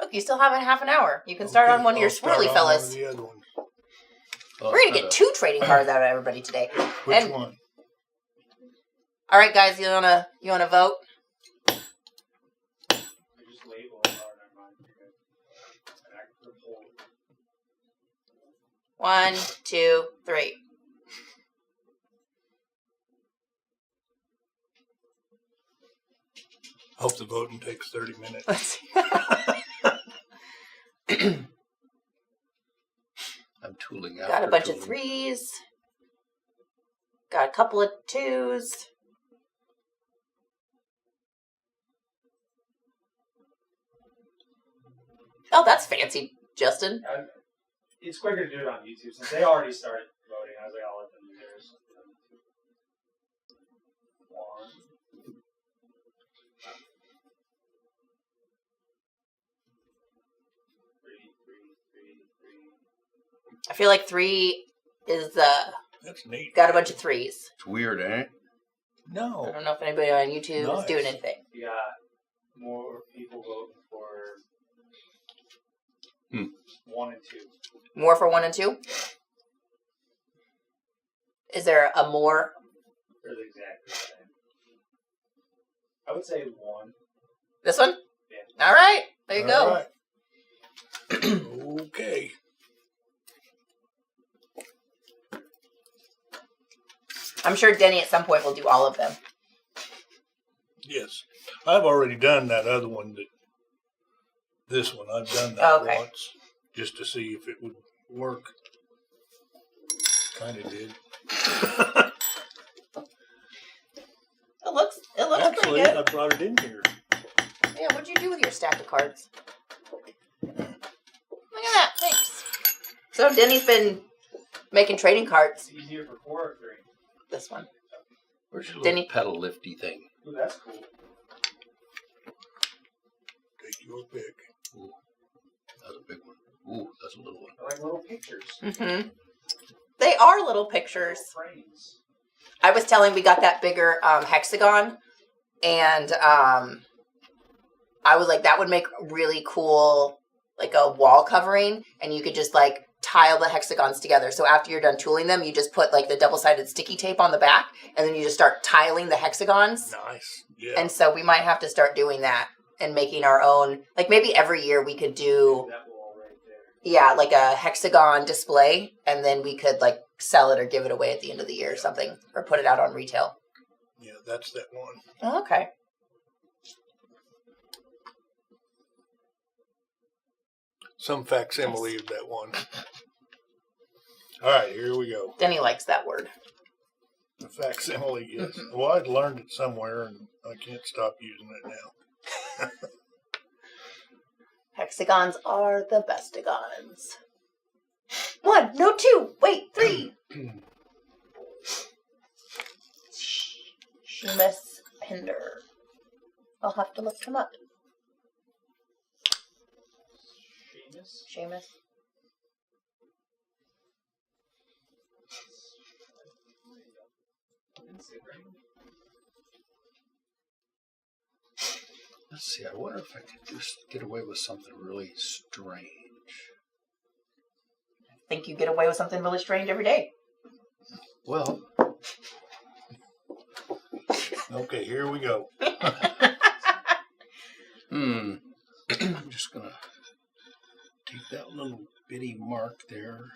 Speaker 1: Look, you still have half an hour. You can start on one of your
Speaker 4: I'll start
Speaker 1: swirly
Speaker 4: on
Speaker 1: fellas.
Speaker 4: one of the other ones.
Speaker 2: Well,
Speaker 1: We're going to get 2 trading cards out of everybody today.
Speaker 4: Which
Speaker 1: And-
Speaker 4: one?
Speaker 1: All right, guys, you wanna vote?
Speaker 3: I just label it. Oh, never mind. You're good. And I can hold it.
Speaker 1: 1, 2, 3.
Speaker 4: Hope the voting takes 30 minutes.
Speaker 1: Let's see.
Speaker 2: I'm tooling after
Speaker 1: Got a bunch of
Speaker 2: tooling.
Speaker 1: 3s. Got a couple of 2s. Oh, that's fancy, Justin.
Speaker 3: It's quicker to do it on YouTube since they already started voting. I was like, I'll let them do theirs. 1.
Speaker 1: I feel like 3 is
Speaker 4: That's neat.
Speaker 1: got a bunch of 3s.
Speaker 2: It's weird, ain't it?
Speaker 1: I
Speaker 4: No.
Speaker 1: don't know if anybody on YouTube is
Speaker 4: Nice.
Speaker 1: doing anything.
Speaker 3: You got more people voting for 1 and 2.
Speaker 1: More for 1 and 2? Is there a more?
Speaker 3: They're exactly the same. I would say 1.
Speaker 1: This one?
Speaker 3: Yeah.
Speaker 1: All right. There you go.
Speaker 4: All right. Okay.
Speaker 1: I'm sure Denny at some point will do all of them.
Speaker 4: Yes. I've already done that other one. This one. I've done that
Speaker 1: Okay.
Speaker 4: once just to see if it would work. Kind of did.
Speaker 1: It looks pretty
Speaker 4: Actually,
Speaker 1: good.
Speaker 4: I brought it in here.
Speaker 1: Yeah, what'd you do with your stack of cards? Look at that. Thanks. So Denny's been making trading cards.
Speaker 3: It's easier for 4 or 3.
Speaker 1: This one.
Speaker 2: Where's your
Speaker 1: Denny.
Speaker 2: little pedal lifty thing?
Speaker 3: Ooh, that's cool.
Speaker 4: Take your pick.
Speaker 2: Ooh, that's a big one. Ooh, that's a little one.
Speaker 3: I like little pictures.
Speaker 1: Mm-hmm. They are little pictures.
Speaker 3: Frames.
Speaker 1: I was telling we got that bigger hexagon, and I was like, that would make really cool, like a wall covering, and you could just like tile the hexagons together. So after you're done tooling them, you just put like the double-sided sticky tape on the back, and then you just start tiling the hexagons.
Speaker 4: Nice. Yeah.
Speaker 1: And so we might have to start doing that and making our own, like maybe every year we could do,
Speaker 3: That wall right there.
Speaker 1: yeah, like a hexagon display, and then we could like sell it or give it away at the end of the year or something, or put it out on retail.
Speaker 4: Yeah, that's that one.
Speaker 1: Oh, okay.
Speaker 4: Some facsimile of that one. All right, here we go.
Speaker 1: Denny likes that word.
Speaker 4: The facsimile, yes. Well, I'd learned it somewhere, and I can't stop using it now.
Speaker 1: Hexagons are the bestigons. 1, no 2, wait, 3. Seamus Pinder. I'll have to look him up. Seamus.
Speaker 2: Let's see. I wonder if I could just get away with something really strange.
Speaker 1: I think you get away with something really strange every day.
Speaker 2: Well,
Speaker 4: Okay, here we go.
Speaker 2: I'm just gonna take that little bitty mark there.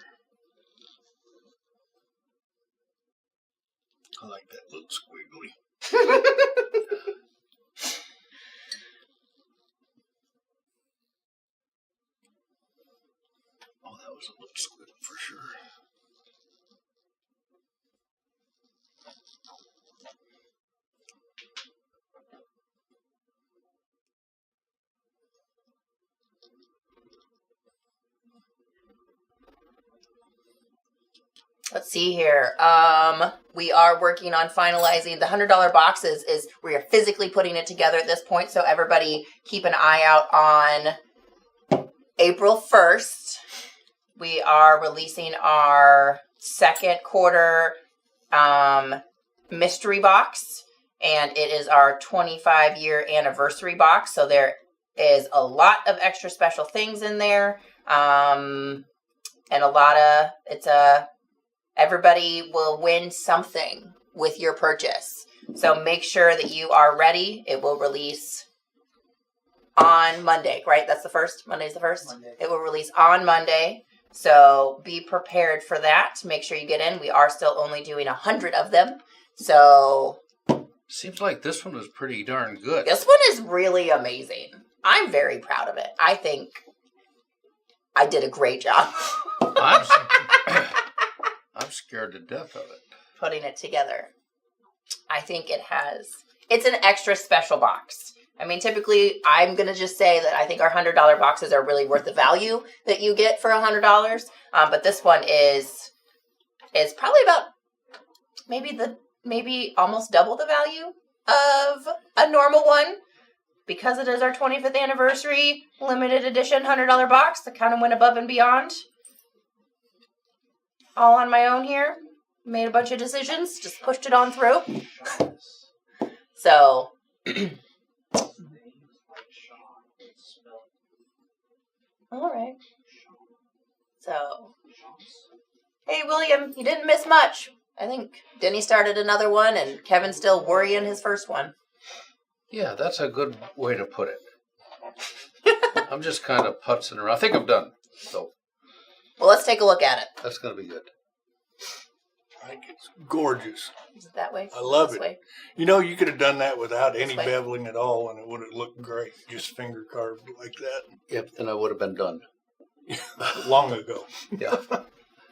Speaker 4: I like that little squiggly.
Speaker 2: Oh, that was a little squiggle for sure.
Speaker 1: Let's see here. We are working on finalizing the $100 boxes. Is we are physically putting it together at this point. So everybody keep an eye out on April 1st. We are releasing our second quarter mystery box, and it is our 25-year anniversary box. So there is a lot of extra special things in there, and a lot of everybody will win something with your purchase. So make sure that you are ready. It will release on Monday, right? That's the first. Monday's the first.
Speaker 3: Monday.
Speaker 1: It will release on Monday. So be prepared for that. Make sure you get in. We are still only doing 100 of them. So
Speaker 2: Seems like this one was pretty darn good.
Speaker 1: this one is really amazing. I'm very proud of it. I think I did a great job
Speaker 2: I'm scared to death of it.
Speaker 1: putting it together. I think it's an extra special box. I mean, typically, I'm going to just say that I think our $100 boxes are really worth the value that you get for $100. But this one is probably about maybe almost double the value of a normal one. Because it is our 25th anniversary limited edition $100 box, I kind of went above and beyond. All on my own here. Made a bunch of decisions. Just pushed it on through. So all right. So, hey, William, you didn't miss much. I think Denny started another one, and Kevin's still worrying his first one.
Speaker 2: Yeah, that's a good way to put it. I'm just kind of putzing around. I think I'm done. So
Speaker 1: Well, let's take a look at it.
Speaker 2: that's going to be good.
Speaker 4: I think it's gorgeous.
Speaker 1: Is it that way?
Speaker 4: I love
Speaker 1: This
Speaker 4: it.
Speaker 1: way?
Speaker 4: You know, you could have done that without any
Speaker 1: way.
Speaker 4: beveling at all, and it would have looked great. Just finger carved like that
Speaker 2: Yep, then I would have been done.
Speaker 4: long ago.
Speaker 2: Yeah.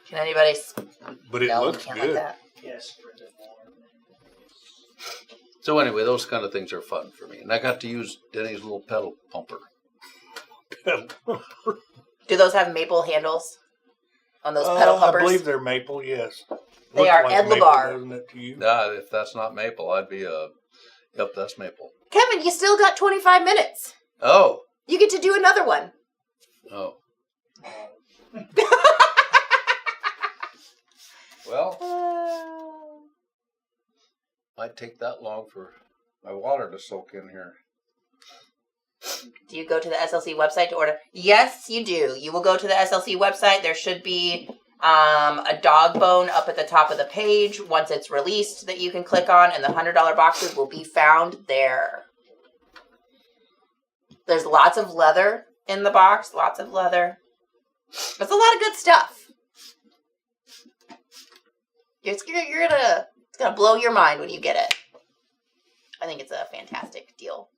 Speaker 1: Can anybody?
Speaker 4: But it
Speaker 1: No,
Speaker 4: looks
Speaker 1: can't
Speaker 4: good.
Speaker 1: like that.
Speaker 3: Yes, for the more.
Speaker 2: So anyway, those kind of things are fun for me. And I got to use Denny's little pedal pumper.
Speaker 1: Do those have maple handles on those pedal
Speaker 4: I
Speaker 1: pumpers?
Speaker 4: believe they're maple, yes.
Speaker 1: They
Speaker 4: Looks
Speaker 1: are
Speaker 4: like
Speaker 1: Ed
Speaker 4: maple,
Speaker 1: Labar.
Speaker 4: doesn't it, to you?
Speaker 2: If that's not maple, I'd be yep, that's maple.
Speaker 1: Kevin, you still got 25 minutes.
Speaker 2: Oh.
Speaker 1: You get to do another one.
Speaker 2: Oh. Well, might take that long for my water to soak in here.
Speaker 1: Do you go to the SLC website to order? Yes, you do. You will go to the SLC website. There should be a dog bone up at the top of the page once it's released that you can click on, and the $100 boxes will be found there. There's lots of leather in the box. Lots of leather. There's a lot of good stuff. It's gonna blow your mind when you get it. I think it's a fantastic deal.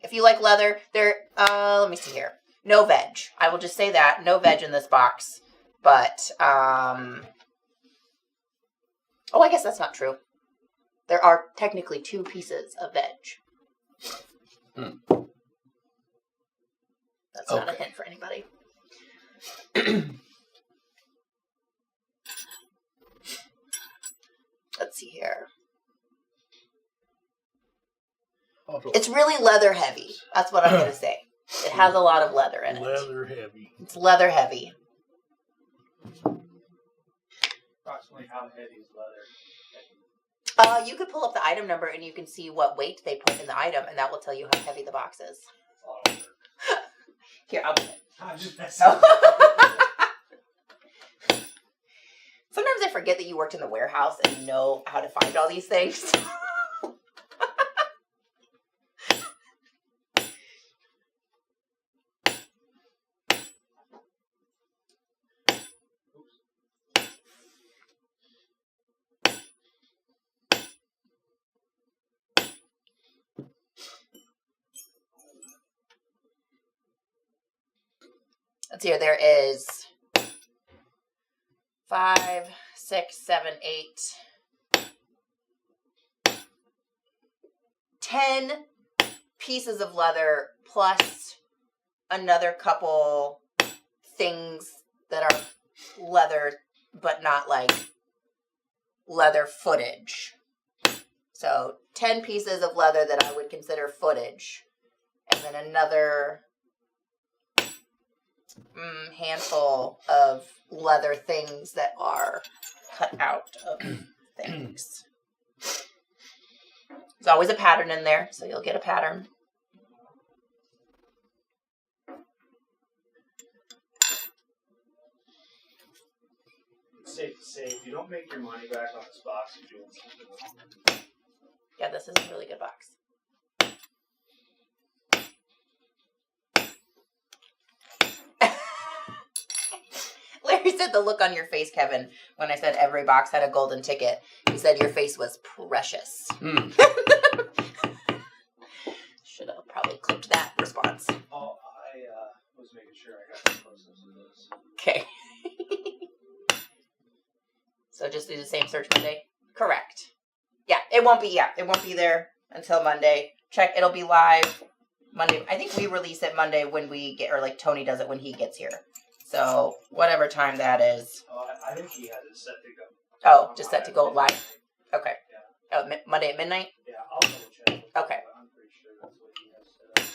Speaker 1: If you like leather, let me see here. No veg. I will just say that. No veg in this box. But, I guess that's not true. There are technically 2 pieces of veg. That's not a hint for anybody. Let's see here. It's really leather heavy. That's what I'm going to say. It has a lot of leather in it.
Speaker 4: Leather heavy.
Speaker 1: It's leather heavy.
Speaker 3: Approximately how heavy is leather?
Speaker 1: You could pull up the item number and you can see what weight they put in the item, and that will tell you how heavy the box is. Here, I'll do it.
Speaker 3: I'm just
Speaker 1: Sometimes I forget that you worked in the warehouse and know how to find all these things. Let's see here. There is 5, 6, 7, 8, 10 pieces of leather plus another couple things that are leather, but not like leather footage. So 10 pieces of leather that I would consider footage. And then another handful of leather things that are cut out of things. There's always a pattern in there, so you'll get a pattern.
Speaker 3: It's safe to say, if you don't make your money back on this box, you're doing something wrong.
Speaker 1: Yeah, this is a really good box. Larry said the look on your face, Kevin, when I said every box had a golden ticket. He said your face was precious. Should have probably clipped that response.
Speaker 3: Oh, I was making sure I got the process of this.
Speaker 1: Okay. So just do the same search Monday? Correct. Yeah, it won't be there until Monday. Check, it'll be live Monday. I think we release it Monday when we get, or like Tony does it when he gets here. So whatever time that is.
Speaker 3: Oh, I think he has it set to go.
Speaker 1: Oh, just set to go live. Okay.
Speaker 3: Yeah.
Speaker 1: Oh, Monday at midnight?
Speaker 3: Yeah, I'll double check.
Speaker 1: Okay.
Speaker 3: But I'm pretty sure that's what he has set up.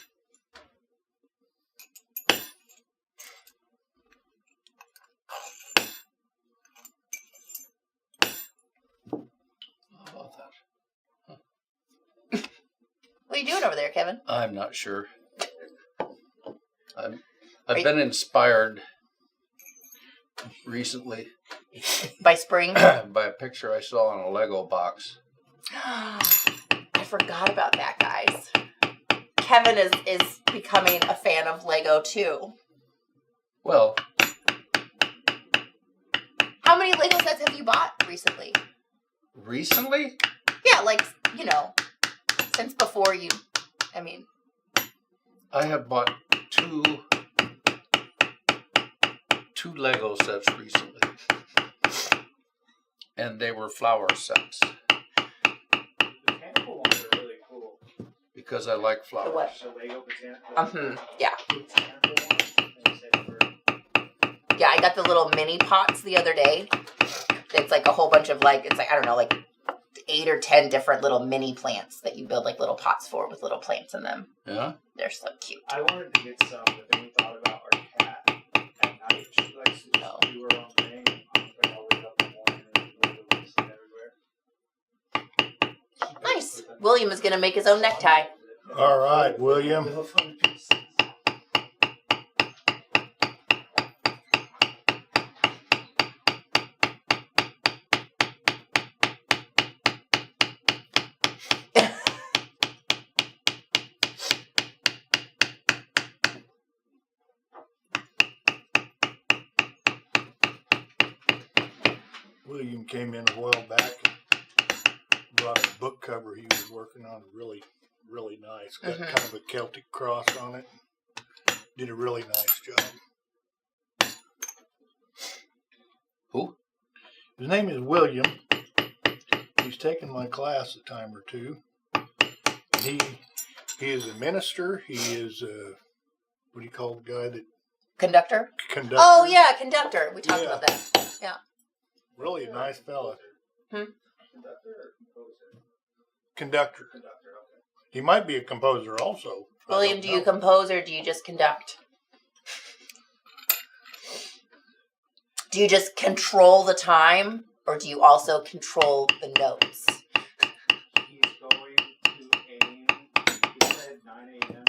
Speaker 2: How about that?
Speaker 1: What are you doing over there, Kevin?
Speaker 2: I'm not sure. I've been inspired recently
Speaker 1: By spring?
Speaker 2: by a picture I saw on a Lego box.
Speaker 1: I forgot about that, guys. Kevin is becoming a fan of Lego too.
Speaker 2: Well,
Speaker 1: How many Lego sets have you bought recently?
Speaker 2: recently?
Speaker 1: Yeah, like, since before you,
Speaker 2: I have bought two Lego sets recently. And they were flower sets.
Speaker 3: The mechanical ones are really
Speaker 2: because I like flowers.
Speaker 1: The what?
Speaker 3: The Lego botanical.
Speaker 1: Yeah.
Speaker 3: Botanical ones. They said they were-
Speaker 1: Yeah, I got the little mini pots the other day. It's like a whole bunch of like, it's like, I don't know, like 8 or 10 different little mini plants that you build like little pots for with little plants in them.
Speaker 2: Yeah.
Speaker 1: They're so cute.
Speaker 3: I wanted to get some, but then we thought about our cat at night. She likes to just do her own thing. And I'll wake up in the morning and wear the leaves everywhere.
Speaker 1: Nice. William is going to make his own necktie.
Speaker 4: All right, William. William came in a while back and brought a book cover he was working on, really, really nice. Got kind of a Celtic cross on it. Did a really nice job.
Speaker 2: Who?
Speaker 4: His name is William. He's taken my class a time or two. He is a minister. He is a, what do you call the guy that
Speaker 1: Conductor?
Speaker 4: conductor?
Speaker 1: Oh, yeah, conductor. We talked
Speaker 4: Yeah.
Speaker 1: about that. Yeah.
Speaker 4: Really a nice fella.
Speaker 3: Conductor or composer?
Speaker 4: Conductor.
Speaker 3: Conductor, okay.
Speaker 4: He might be a composer also. I
Speaker 1: William,
Speaker 4: don't
Speaker 1: do you
Speaker 4: know.
Speaker 1: compose or do you just conduct? Do you just control the time or do you also control the notes?
Speaker 3: He's going to aim, he said 9 a.m.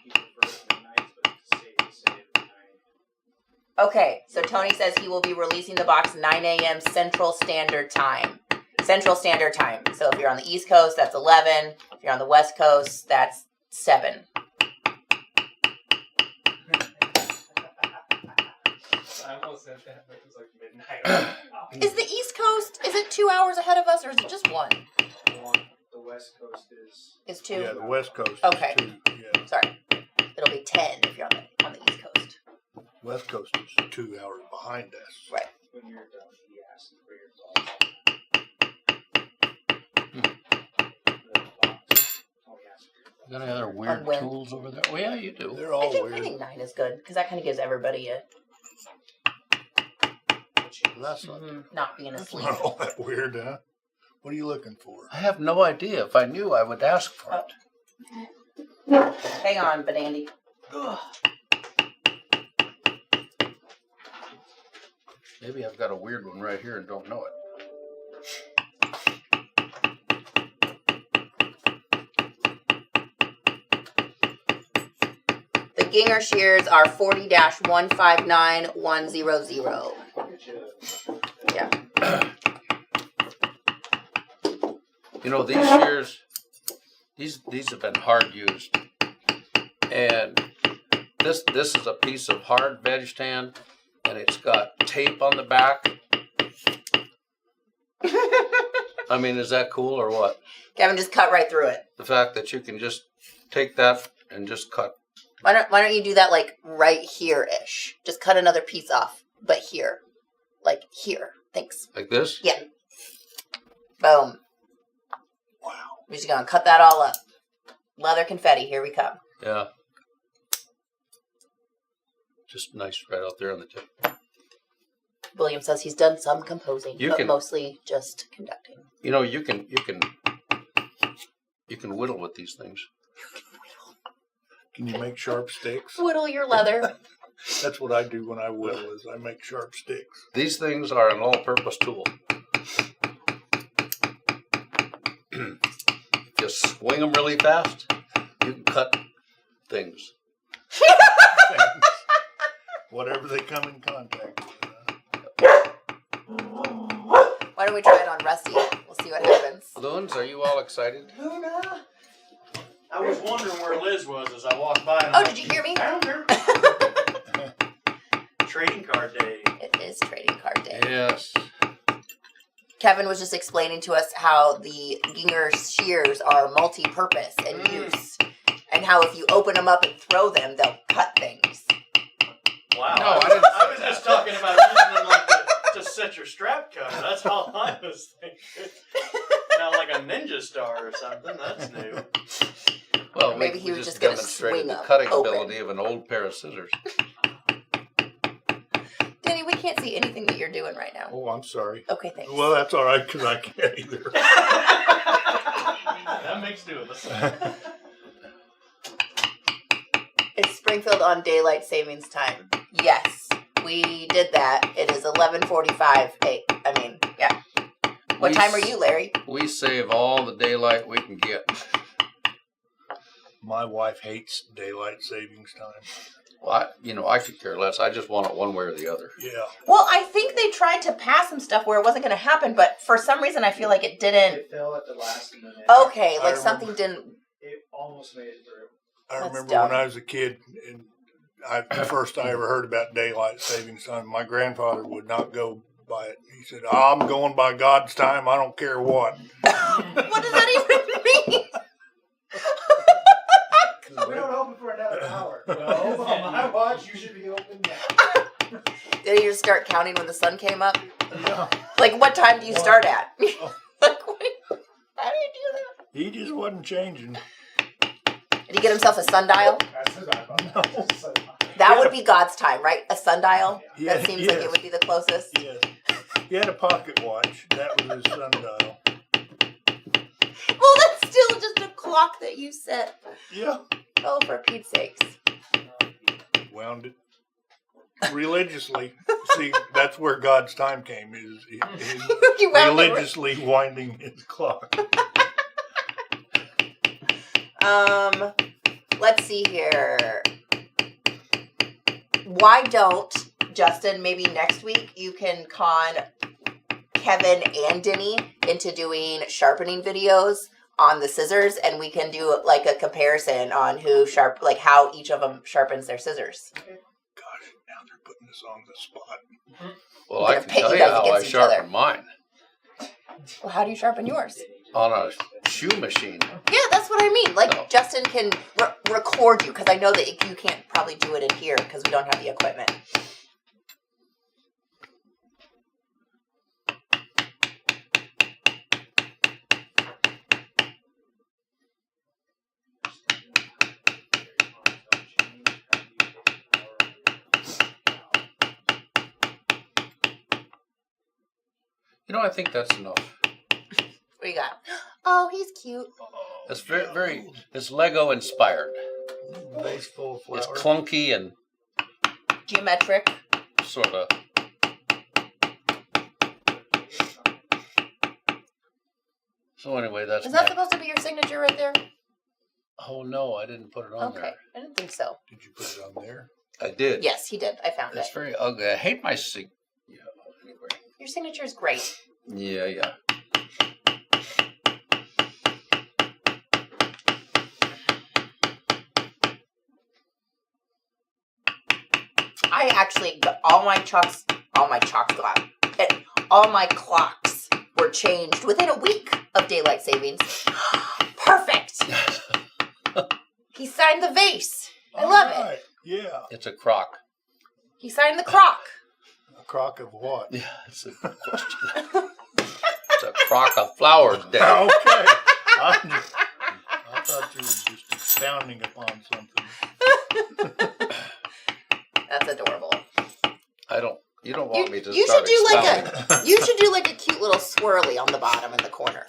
Speaker 3: He prefers midnight, but it's safe to say it's 9 a.m.
Speaker 1: Okay, so Tony says he will be releasing the box 9 a.m. Central Standard Time. Central Standard Time. So if you're on the East Coast, that's 11. If you're on the West Coast, that's 7.
Speaker 3: I almost said that, but it was like midnight.
Speaker 1: Is the East Coast, is it 2 hours ahead of us or is it just 1?
Speaker 3: The West Coast is...
Speaker 1: It's 2?
Speaker 4: Yeah, the West Coast.
Speaker 1: Okay.
Speaker 4: Is 2. Yeah.
Speaker 1: Sorry. It'll be 10 if you're on the East Coast.
Speaker 4: West Coast is 2 hours behind us.
Speaker 1: Right.
Speaker 3: When you're done, he asks for your thoughts. The box. Tony asks for your thoughts.
Speaker 2: Got any other weird
Speaker 1: when?
Speaker 2: tools over there? Oh, yeah, you do.
Speaker 4: They're all
Speaker 1: I
Speaker 4: weird.
Speaker 1: think 9 is good because that kind of gives everybody a
Speaker 4: That's not,
Speaker 1: not being
Speaker 4: that's
Speaker 1: asleep.
Speaker 4: not all that weird, huh? What are you looking for?
Speaker 2: I have no idea. If I knew, I would ask for it.
Speaker 1: Hang on, Banandy.
Speaker 2: Maybe I've got a weird one right here and don't know it.
Speaker 1: The Ginger shears are 40-159100. Yeah.
Speaker 2: You know, these shears, these have been hard used. And this is a piece of hard veg tan, and it's got tape on the back. I mean, is that cool or what?
Speaker 1: Kevin just cut right through it.
Speaker 2: The fact that you can just take that and just cut.
Speaker 1: Why don't you do that like right here-ish? Just cut another piece off, but here. Like here. Thanks.
Speaker 2: Like this?
Speaker 1: Yeah. Boom.
Speaker 4: Wow.
Speaker 1: We're just gonna cut that all up. Leather confetti, here we come.
Speaker 2: Yeah. Just nice right out there on the tip.
Speaker 1: William says he's done some composing,
Speaker 2: You
Speaker 1: but
Speaker 2: can-
Speaker 1: mostly just conducting.
Speaker 2: You know, you can whittle with these things.
Speaker 4: Can you make sharp sticks?
Speaker 1: Whittle your leather.
Speaker 4: That's what I do when I whittle, is I make sharp sticks.
Speaker 2: These things are an all-purpose tool. Just swing them really fast, you can cut things.
Speaker 4: Whatever they come in contact with.
Speaker 1: Why don't we try it on Rusty? We'll see what happens.
Speaker 2: Loons, are you all excited?
Speaker 5: I was wondering where Liz was as I walked by. And
Speaker 1: Oh,
Speaker 5: I'm
Speaker 1: did you hear me?
Speaker 5: found her. Trading card day.
Speaker 1: It is trading card day.
Speaker 2: Yes.
Speaker 1: Kevin was just explaining to us how the Ginger shears are multi-purpose and use, and how if you open them up and throw them, they'll cut things.
Speaker 5: Wow.
Speaker 2: No, I didn't
Speaker 5: I was just talking about using them like to set your strap cover. That's all I was thinking. Sound like a ninja star or something. That's new.
Speaker 2: Well,
Speaker 1: Maybe
Speaker 2: we
Speaker 1: he was
Speaker 2: just
Speaker 1: just gonna
Speaker 2: demonstrated
Speaker 1: swing
Speaker 2: the
Speaker 1: them
Speaker 2: cutting
Speaker 1: open.
Speaker 2: ability of an old pair of scissors.
Speaker 1: Denny, we can't see anything that you're doing right now.
Speaker 4: Oh, I'm sorry.
Speaker 1: Okay, thanks.
Speaker 4: Well, that's all right because I can't either.
Speaker 5: That makes two of us.
Speaker 1: It's Springfield on daylight savings time. Yes, we did that. It is 11:45. Hey, I mean, yeah. What time are you, Larry?
Speaker 2: We save all the daylight we can get.
Speaker 4: My wife hates daylight savings time.
Speaker 2: Well, I could care less. I just want it one way or the other.
Speaker 4: Yeah.
Speaker 1: Well, I think they tried to pass some stuff where it wasn't going to happen, but for some reason I feel like it didn't.
Speaker 3: It fell at the last minute.
Speaker 1: Okay,
Speaker 4: I
Speaker 1: like
Speaker 4: remember.
Speaker 1: something didn't.
Speaker 3: It almost made it through.
Speaker 4: I
Speaker 1: That's
Speaker 4: remember
Speaker 1: dumb.
Speaker 4: when I was a kid, and the first I ever heard about daylight savings time, my grandfather would not go by it. He said, I'm going by God's time. I don't care what.
Speaker 1: What does that even mean?
Speaker 3: We don't open for another hour. No, on my watch, you should be open now.
Speaker 1: Did you just start counting when the sun came up?
Speaker 4: Yeah.
Speaker 1: Like, what time do you start at? Like, what? How do you do that?
Speaker 4: He just wasn't changing.
Speaker 1: Did he get himself a sundial?
Speaker 3: That's his iPhone.
Speaker 1: That would be God's time, right? A sundial?
Speaker 4: Yeah,
Speaker 1: That seems like it would be the closest.
Speaker 4: Yes. He had a pocket watch. That was his sundial.
Speaker 1: Well, that's still just a clock that you set.
Speaker 4: Yeah.
Speaker 1: Oh, for Pete's sakes.
Speaker 4: Wound it religiously. See, that's where God's time came, is his
Speaker 1: You wound it.
Speaker 4: religiously winding his clock.
Speaker 1: Let's see here. Why don't, Justin, maybe next week you can con Kevin and Denny into doing sharpening videos on the scissors, and we can do like a comparison on how each of them sharpens their scissors.
Speaker 4: Gosh, now they're putting us on the spot.
Speaker 2: Well,
Speaker 1: We're
Speaker 2: I
Speaker 1: gonna
Speaker 2: can
Speaker 1: pit
Speaker 2: tell
Speaker 1: you
Speaker 2: you
Speaker 1: guys
Speaker 2: how I
Speaker 1: against each other.
Speaker 2: sharpen mine.
Speaker 1: Well, how do you sharpen yours?
Speaker 2: On a shoe machine.
Speaker 1: Yeah, that's what I mean. Like,
Speaker 2: No.
Speaker 1: Justin can record you, because I know that you can't probably do it in here because we don't have the equipment.
Speaker 2: I think that's enough.
Speaker 1: What do you got? Oh, he's cute.
Speaker 2: It's it's Lego inspired.
Speaker 4: Vase full of flowers.
Speaker 2: It's clunky and
Speaker 1: Geometric.
Speaker 2: sort of. So anyway, that's
Speaker 1: Is that
Speaker 2: my-
Speaker 1: supposed to be your signature right there?
Speaker 2: Oh no, I didn't put it on
Speaker 1: Okay,
Speaker 2: there.
Speaker 1: I didn't think so.
Speaker 4: Did you put it on there?
Speaker 2: I did.
Speaker 1: Yes, he did. I found it.
Speaker 2: It's very ugly. I hate my Yeah, anyway.
Speaker 1: Your signature is great.
Speaker 2: Yeah.
Speaker 1: I actually got all my clocks were changed within a week of daylight savings. Perfect. He signed the vase. I love it.
Speaker 4: Yeah.
Speaker 2: It's a crock.
Speaker 1: He signed the crock.
Speaker 4: A crock of what?
Speaker 2: Yeah, it's a good question. It's a crock of flowers, Dad.
Speaker 4: Okay. I thought you were just expounding upon something.
Speaker 1: That's adorable.
Speaker 2: You don't want me to
Speaker 1: You
Speaker 2: start
Speaker 1: should do
Speaker 2: expounding.
Speaker 1: you should do like a cute little swirly on the bottom in the corner.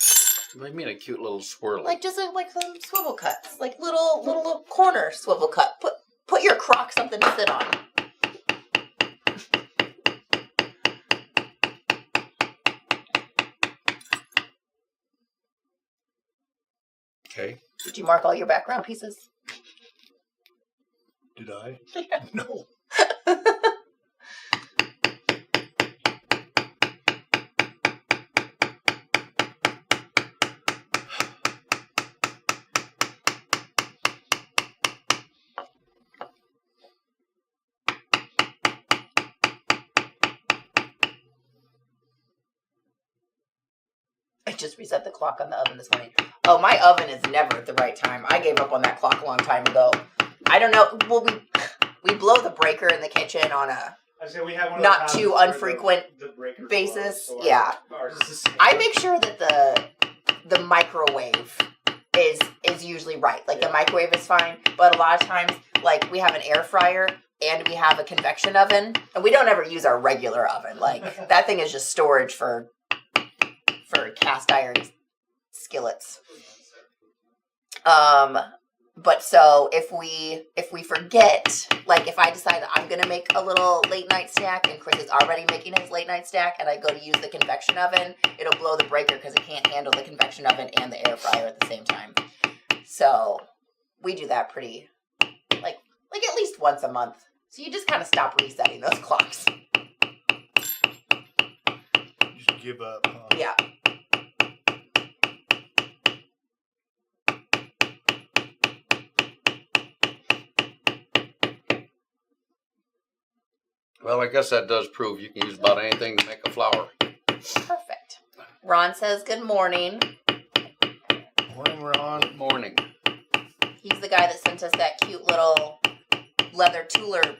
Speaker 2: What do you mean a cute little swirl?
Speaker 1: Like just like some swivel cuts. Like little corner swivel cut. Put your crock something to sit on.
Speaker 2: Okay.
Speaker 1: Did you mark all your background pieces?
Speaker 4: Did I?
Speaker 1: Yeah.
Speaker 4: No.
Speaker 1: I just reset the clock on the oven this morning. Oh, my oven is never at the right time. I gave up on that clock a long time ago. I don't know. Well, we blow the breaker in the kitchen on a
Speaker 3: I say we have one of
Speaker 1: not
Speaker 3: those
Speaker 1: too
Speaker 3: houses where
Speaker 1: unfrequent
Speaker 3: the breaker
Speaker 1: basis.
Speaker 3: blows, so
Speaker 1: Yeah.
Speaker 3: ours is the same.
Speaker 1: I make sure that the microwave is usually right. Like the microwave is fine, but a lot of times, like we have an air fryer and we have a convection oven, and we don't ever use our regular oven. Like that thing is just storage for cast iron skillets. But so if we forget, like if I decide I'm gonna make a little late night snack and Chris is already making his late night snack and I go to use the convection oven, it'll blow the breaker because it can't handle the convection oven and the air fryer at the same time. So we do that pretty like at least once a month. So you just kind of stop resetting those clocks.
Speaker 4: Just give up. Huh?
Speaker 1: Yeah.
Speaker 2: Well, I guess that does prove you can use about anything to make a flour.
Speaker 1: Perfect. Ron says good morning.
Speaker 4: Morning, Ron.
Speaker 2: Good morning.
Speaker 1: He's the guy that sent us that cute little leather tooler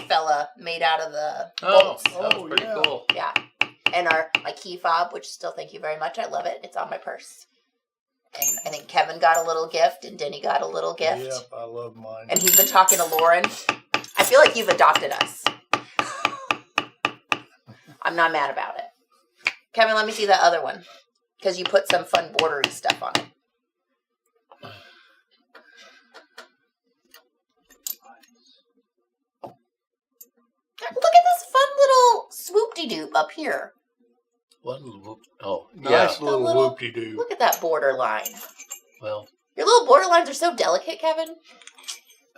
Speaker 1: fella made out of the bolts.
Speaker 2: That was pretty
Speaker 4: yeah.
Speaker 2: cool.
Speaker 1: Yeah. And my key fob, which still thank you very much. I love it. It's on my purse. And I think Kevin got a little gift and Denny got a little gift.
Speaker 4: Yep, I love mine.
Speaker 1: And he's been talking to Lauren. I feel like you've adopted us. I'm not mad about it. Kevin, let me see that other one. Because you put some fun bordery stuff on it. Look at this fun little swoop-de-doop up here.
Speaker 2: What little? Oh,
Speaker 4: Nice
Speaker 2: yeah.
Speaker 4: little
Speaker 1: little-
Speaker 4: whoop-de-doo.
Speaker 1: Look at that border line.
Speaker 2: Well,
Speaker 1: Your little border lines are so delicate, Kevin.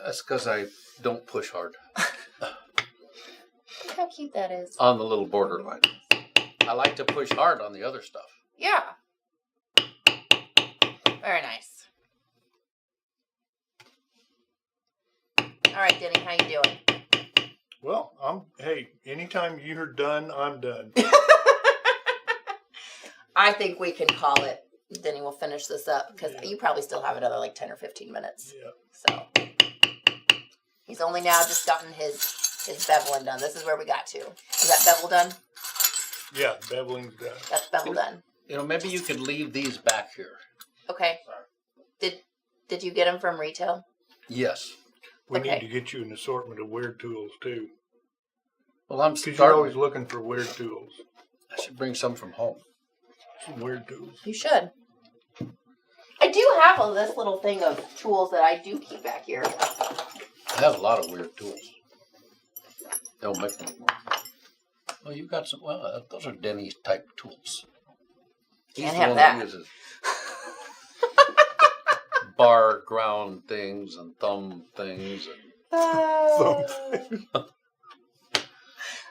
Speaker 2: that's because I don't push hard
Speaker 1: Look how cute that is.
Speaker 2: on the little borderline. I like to push hard on the other stuff.
Speaker 1: Yeah. Very nice. All right, Denny, how you doing?
Speaker 4: Well, hey, anytime you're done, I'm done.
Speaker 1: I think we can call it. Denny will finish this up because you probably still have another like 10 or 15 minutes.
Speaker 4: Yeah.
Speaker 1: So he's only now just gotten his beveling done. This is where we got to. Is that bevel done?
Speaker 4: Yeah, beveling's done.
Speaker 1: That's bevel done.
Speaker 2: You know, maybe you could leave these back here.
Speaker 1: Okay. Did you get them from retail?
Speaker 2: Yes.
Speaker 4: We
Speaker 1: Okay.
Speaker 4: need to get you an assortment of weird tools, too.
Speaker 2: Well, I'm
Speaker 4: Because you're
Speaker 2: starting.
Speaker 4: always looking for weird tools.
Speaker 2: I should bring some from home.
Speaker 4: Some weird tools.
Speaker 1: You should. I do have this little thing of tools that I do keep back here.
Speaker 2: I have a lot of weird tools. They don't make them anymore. Well, you got some. Well, those are Denny's type tools. He's
Speaker 1: Can't
Speaker 2: the
Speaker 1: have
Speaker 2: one
Speaker 1: that.
Speaker 2: uses bar ground things and thumb things.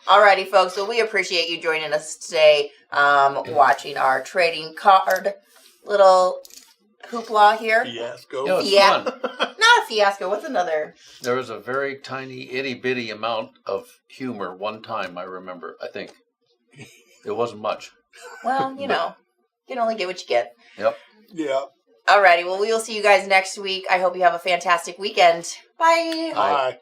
Speaker 1: Alrighty, folks. Well, we appreciate you joining us today, watching our trading card little hoopla here.
Speaker 4: Fiasco.
Speaker 2: You know, it's
Speaker 1: Yeah.
Speaker 2: fun.
Speaker 1: Not a fiasco. What's another?
Speaker 2: There was a very tiny, itty bitty amount of humor one time, I remember. I think it wasn't much.
Speaker 1: Well, you know, you can only get what you get.
Speaker 2: Yep.
Speaker 4: Yeah.
Speaker 1: Alrighty. Well, we will see you guys next week. I hope you have a fantastic weekend. Bye.
Speaker 2: Bye.
Speaker 4: Bye.